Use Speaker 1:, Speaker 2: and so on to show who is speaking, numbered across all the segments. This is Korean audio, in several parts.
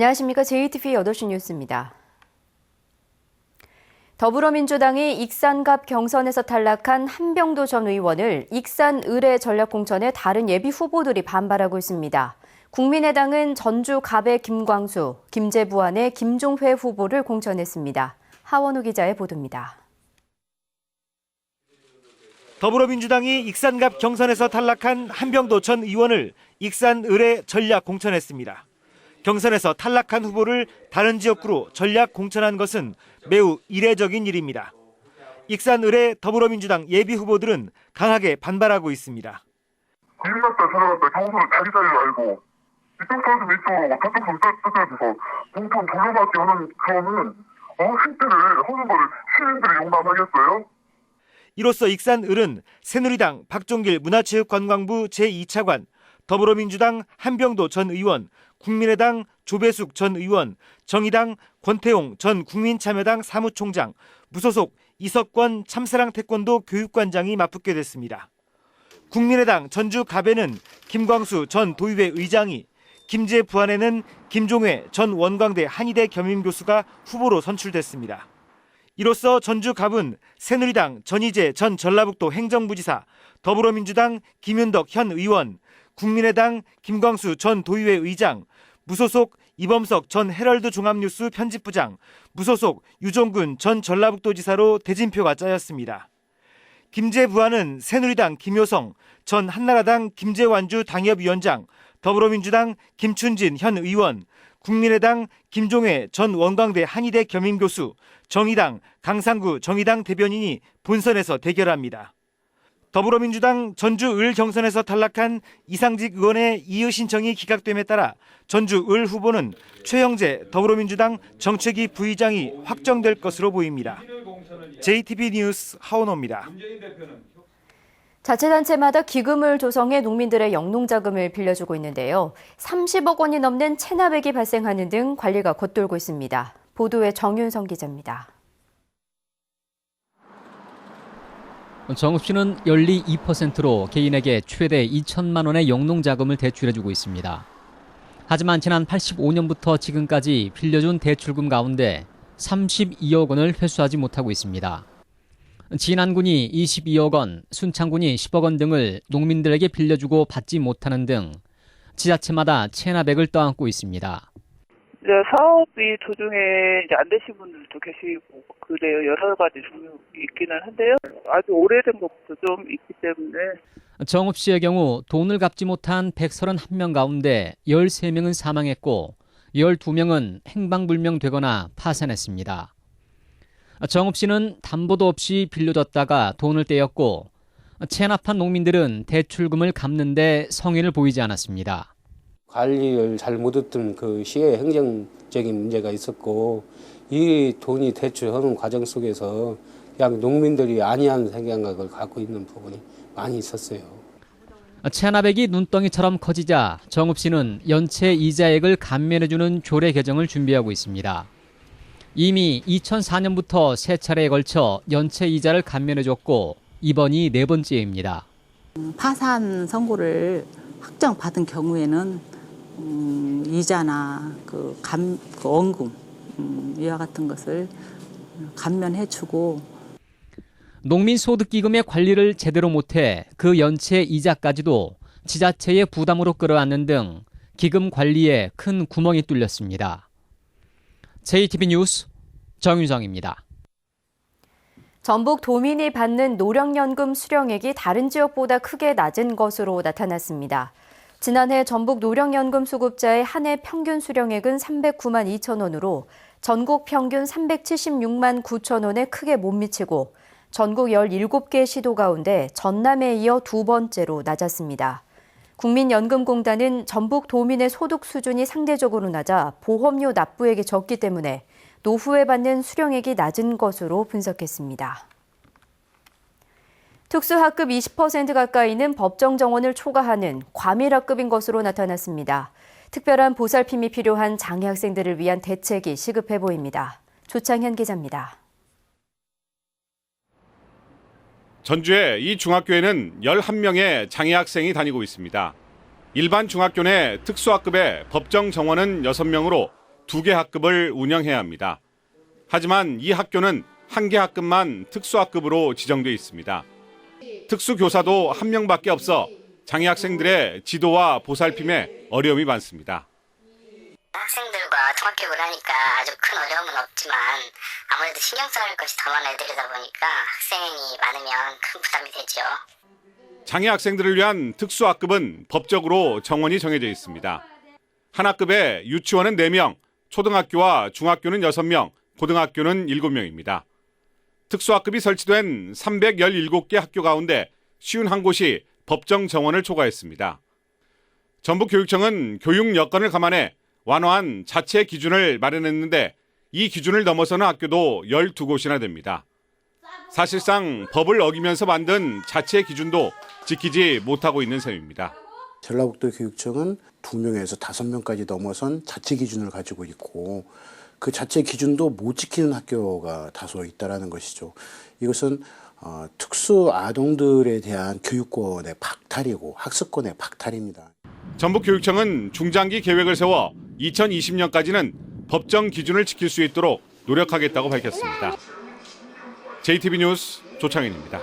Speaker 1: 안녕하십니까. JTBC 8시 뉴스입니다. 더불어민주당이 익산갑 경선에서 탈락한 한병도 전 의원을 익산 의뢰 전략공천에 다른 예비 후보들이 반발하고 있습니다. 국민의당은 전주갑의 김광수, 김제부안의 김종회 후보를 공천했습니다. 하원우 기자의 보도입니다.
Speaker 2: 더불어민주당이 익산갑 경선에서 탈락한 한병도 전 의원을 익산 의뢰 전략 공천했습니다. 경선에서 탈락한 후보를 다른 지역구로 전략 공천한 것은 매우 이례적인 일입니다. 익산 의뢰 더불어민주당 예비 후보들은 강하게 반발하고 있습니다.
Speaker 3: 일났다 살아갔다 경선을 자기 자리를 알고 이쪽 선수는 이쪽으로 저쪽 선수 저쪽에서 공천 돌려받기 하는 그거는 행태를 하는 거를 시민들이 용납하겠어요?
Speaker 2: 이로써 익산을은 새누리당 박종길 문화체육관광부 제2차관, 더불어민주당 한병도 전 의원, 국민의당 조배숙 전 의원, 정의당 권태용 전 국민참여당 사무총장, 무소속 이석권 참사랑 태권도 교육관장이 맞붙게 됐습니다. 국민의당 전주갑에는 김광수 전 도의회 의장이, 김제부안에는 김종회 전 원광대 한의대 겸임교수가 후보로 선출됐습니다. 이로써 전주갑은 새누리당 전희재 전 전라북도 행정부지사, 더불어민주당 김윤덕 현 의원, 국민의당 김광수 전 도의회 의장, 무소속 이범석 전 헤럴드 종합뉴스 편집부장, 무소속 유종근 전 전라북도지사로 대진표가 짜였습니다. 김제부안은 새누리당 김효성 전 한나라당 김제완주 당협위원장, 더불어민주당 김춘진 현 의원, 국민의당 김종회 전 원광대 한의대 겸임교수, 정의당 강상구 정의당 대변인이 본선에서 대결합니다. 더불어민주당 전주을 경선에서 탈락한 이상직 의원의 이의 신청이 기각됨에 따라 전주을 후보는 최영재 더불어민주당 정책위 부의장이 확정될 것으로 보입니다. JTBC 뉴스 하원호입니다.
Speaker 1: 자치단체마다 기금을 조성해 농민들의 영농자금을 빌려주고 있는데요. 30억 원이 넘는 체납액이 발생하는 등 관리가 겉돌고 있습니다. 보도에 정윤성 기자입니다.
Speaker 4: 정읍시는 연리 2%로 개인에게 최대 2천만 원의 영농자금을 대출해주고 있습니다. 하지만 지난 85년부터 지금까지 빌려준 대출금 가운데 32억 원을 회수하지 못하고 있습니다. 진안군이 22억 원, 순창군이 10억 원 등을 농민들에게 빌려주고 받지 못하는 등 지자체마다 체납액을 떠안고 있습니다.
Speaker 5: 사업이 도중에 안 되신 분들도 계시고 그래요. 여러 가지 종류 있기는 한데요. 아주 오래된 것부터 좀 있기 때문에.
Speaker 4: 정읍시의 경우 돈을 갚지 못한 131명 가운데 13명은 사망했고 12명은 행방불명되거나 파산했습니다. 정읍시는 담보도 없이 빌려줬다가 돈을 떼었고 체납한 농민들은 대출금을 갚는 데 성의를 보이지 않았습니다.
Speaker 6: 관리를 잘 못했던 그 시의 행정적인 문제가 있었고 이 돈이 대출하는 과정 속에서 그냥 농민들이 안이한 생각을 갖고 있는 부분이 많이 있었어요.
Speaker 4: 체납액이 눈덩이처럼 커지자 정읍시는 연체 이자액을 감면해주는 조례 개정을 준비하고 있습니다. 이미 2004년부터 세 차례에 걸쳐 연체 이자를 감면해줬고 이번이 네 번째입니다.
Speaker 7: 파산 선고를 확정받은 경우에는 이자나 그 원금 이와 같은 것을 감면해주고
Speaker 4: 농민소득기금의 관리를 제대로 못해 그 연체 이자까지도 지자체의 부담으로 끌어안는 등 기금 관리에 큰 구멍이 뚫렸습니다. JTBC 뉴스 정윤성입니다.
Speaker 1: 전북 도민이 받는 노령연금 수령액이 다른 지역보다 크게 낮은 것으로 나타났습니다. 지난해 전북 노령연금 수급자의 한 해 평균 수령액은 309만 2천 원으로 전국 평균 376만 9천 원에 크게 못 미치고 전국 17개 시도 가운데 전남에 이어 두 번째로 낮았습니다. 국민연금공단은 전북 도민의 소득 수준이 상대적으로 낮아 보험료 납부액이 적기 때문에 노후에 받는 수령액이 낮은 것으로 분석했습니다. 특수학급 20% 가까이는 법정 정원을 초과하는 과밀학급인 것으로 나타났습니다. 특별한 보살핌이 필요한 장애 학생들을 위한 대책이 시급해 보입니다. 조창현 기자입니다.
Speaker 8: 전주의 이 중학교에는 11명의 장애 학생이 다니고 있습니다. 일반 중학교 내 특수학급의 법정 정원은 6명으로 2개 학급을 운영해야 합니다. 하지만 이 학교는 1개 학급만 특수학급으로 지정돼 있습니다. 특수교사도 1명밖에 없어 장애 학생들의 지도와 보살핌에 어려움이 많습니다.
Speaker 9: 학생들과 통합교육을 하니까 아주 큰 어려움은 없지만 아무래도 신경 써야 할 것이 더 많은 애들이다 보니까 학생이 많으면 큰 부담이 되죠.
Speaker 8: 장애 학생들을 위한 특수학급은 법적으로 정원이 정해져 있습니다. 한 학급에 유치원은 4명, 초등학교와 중학교는 6명, 고등학교는 7명입니다. 특수학급이 설치된 317개 학교 가운데 51곳이 법정 정원을 초과했습니다. 전북교육청은 교육 여건을 감안해 완화한 자체 기준을 마련했는데 이 기준을 넘어서는 학교도 12곳이나 됩니다. 사실상 법을 어기면서 만든 자체 기준도 지키지 못하고 있는 셈입니다.
Speaker 10: 전라북도 교육청은 2명에서 5명까지 넘어선 자체 기준을 가지고 있고 그 자체 기준도 못 지키는 학교가 다소 있다는 것이죠. 이것은 특수 아동들에 대한 교육권의 박탈이고 학습권의 박탈입니다.
Speaker 8: 전북교육청은 중장기 계획을 세워 2020년까지는 법정 기준을 지킬 수 있도록 노력하겠다고 밝혔습니다. JTB 뉴스 조창현입니다.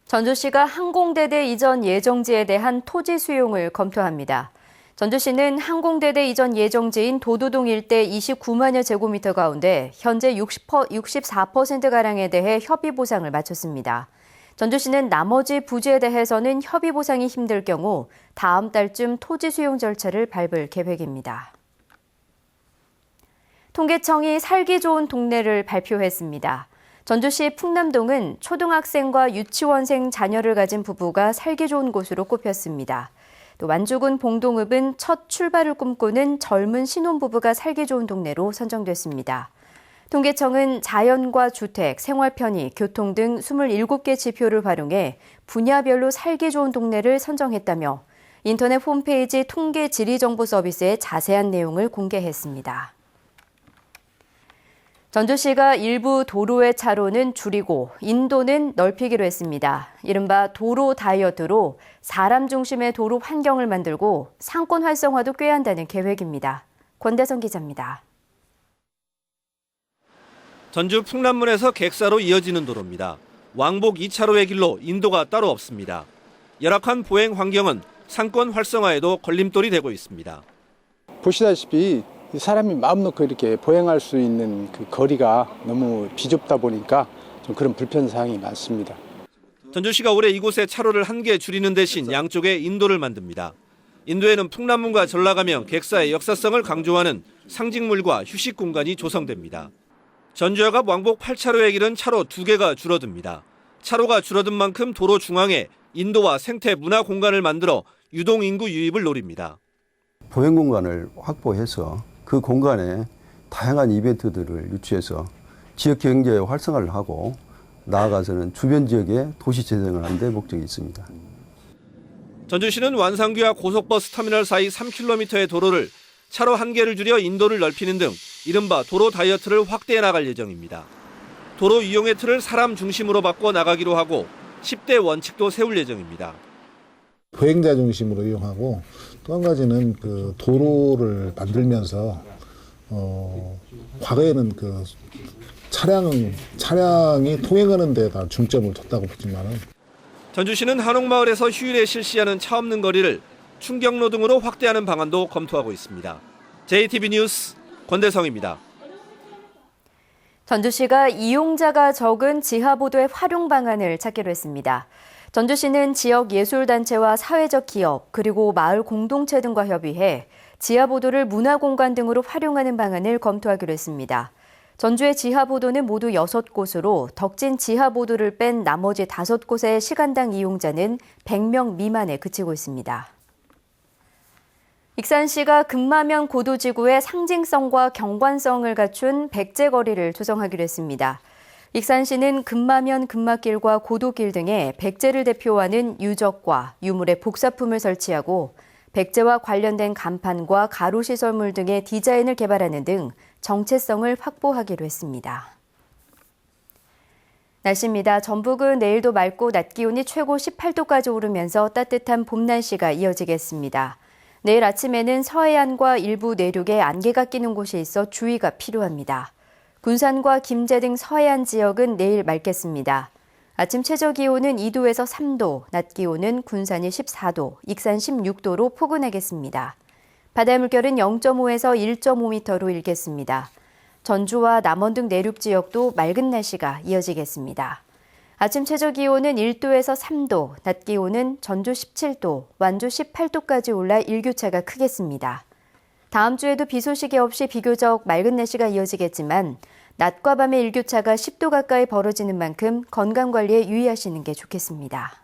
Speaker 1: 전주시가 항공대대 이전 예정지에 대한 토지 수용을 검토합니다. 전주시는 항공대대 이전 예정지인 도도동 일대 29만여 제곱미터 가운데 현재 64%가량에 대해 협의 보상을 마쳤습니다. 전주시는 나머지 부지에 대해서는 협의 보상이 힘들 경우 다음 달쯤 토지 수용 절차를 밟을 계획입니다. 통계청이 살기 좋은 동네를 발표했습니다. 전주시 풍남동은 초등학생과 유치원생 자녀를 가진 부부가 살기 좋은 곳으로 꼽혔습니다. 또 완주군 봉동읍은 첫 출발을 꿈꾸는 젊은 신혼부부가 살기 좋은 동네로 선정됐습니다. 통계청은 자연과 주택, 생활 편의, 교통 등 27개 지표를 활용해 분야별로 살기 좋은 동네를 선정했다며 인터넷 홈페이지 통계 지리정보 서비스에 자세한 내용을 공개했습니다. 전주시가 일부 도로의 차로는 줄이고 인도는 넓히기로 했습니다. 이른바 도로 다이어트로 사람 중심의 도로 환경을 만들고 상권 활성화도 꾀한다는 계획입니다. 권대성 기자입니다.
Speaker 11: 전주 풍남문에서 객사로 이어지는 도로입니다. 왕복 2차로의 길로 인도가 따로 없습니다. 열악한 보행 환경은 상권 활성화에도 걸림돌이 되고 있습니다.
Speaker 12: 보시다시피 사람이 마음 놓고 이렇게 보행할 수 있는 그 거리가 너무 비좁다 보니까 좀 그런 불편사항이 많습니다.
Speaker 11: 전주시가 올해 이곳에 차로를 1개 줄이는 대신 양쪽에 인도를 만듭니다. 인도에는 풍남문과 전라가면 객사의 역사성을 강조하는 상징물과 휴식 공간이 조성됩니다. 전주역앞 왕복 8차로의 길은 차로 2개가 줄어듭니다. 차로가 줄어든 만큼 도로 중앙에 인도와 생태 문화 공간을 만들어 유동 인구 유입을 노립니다.
Speaker 13: 보행 공간을 확보해서 그 공간에 다양한 이벤트들을 유치해서 지역 경제 활성화를 하고 나아가서는 주변 지역에 도시 재생을 하는 데 목적이 있습니다.
Speaker 11: 전주시는 완산교와 고속버스 터미널 사이 3km의 도로를 차로 1개를 줄여 인도를 넓히는 등 이른바 도로 다이어트를 확대해 나갈 예정입니다. 도로 이용의 틀을 사람 중심으로 바꿔 나가기로 하고 10대 원칙도 세울 예정입니다.
Speaker 14: 보행자 중심으로 이용하고 또 한 가지는 그 도로를 만들면서 과거에는 그 차량이 통행하는 데다 중점을 뒀다고 보지만은
Speaker 11: 전주시는 한옥마을에서 휴일에 실시하는 차 없는 거리를 충경로 등으로 확대하는 방안도 검토하고 있습니다. JTB 뉴스 권대성입니다.
Speaker 1: 전주시가 이용자가 적은 지하보도의 활용 방안을 찾기로 했습니다. 전주시는 지역 예술단체와 사회적 기업 그리고 마을 공동체 등과 협의해 지하보도를 문화공간 등으로 활용하는 방안을 검토하기로 했습니다. 전주의 지하보도는 모두 6곳으로 덕진 지하보도를 뺀 나머지 5곳의 시간당 이용자는 100명 미만에 그치고 있습니다. 익산시가 금마면 고도지구의 상징성과 경관성을 갖춘 백제거리를 조성하기로 했습니다. 익산시는 금마면 금마길과 고도길 등에 백제를 대표하는 유적과 유물의 복사품을 설치하고 백제와 관련된 간판과 가로시설물 등의 디자인을 개발하는 등 정체성을 확보하기로 했습니다. 날씨입니다. 전북은 내일도 맑고 낮 기온이 최고 18도까지 오르면서 따뜻한 봄 날씨가 이어지겠습니다. 내일 아침에는 서해안과 일부 내륙에 안개가 끼는 곳이 있어 주의가 필요합니다. 군산과 김제 등 서해안 지역은 내일 맑겠습니다. 아침 최저 기온은 2도에서 3도, 낮 기온은 군산이 14도, 익산 16도로 포근하겠습니다. 바다의 물결은 0.5에서 1.5m로 일겠습니다. 전주와 남원 등 내륙 지역도 맑은 날씨가 이어지겠습니다. 아침 최저 기온은 1도에서 3도, 낮 기온은 전주 17도, 완주 18도까지 올라 일교차가 크겠습니다. 다음 주에도 비 소식이 없이 비교적 맑은 날씨가 이어지겠지만 낮과 밤의 일교차가 10도 가까이 벌어지는 만큼 건강관리에 유의하시는 게 좋겠습니다.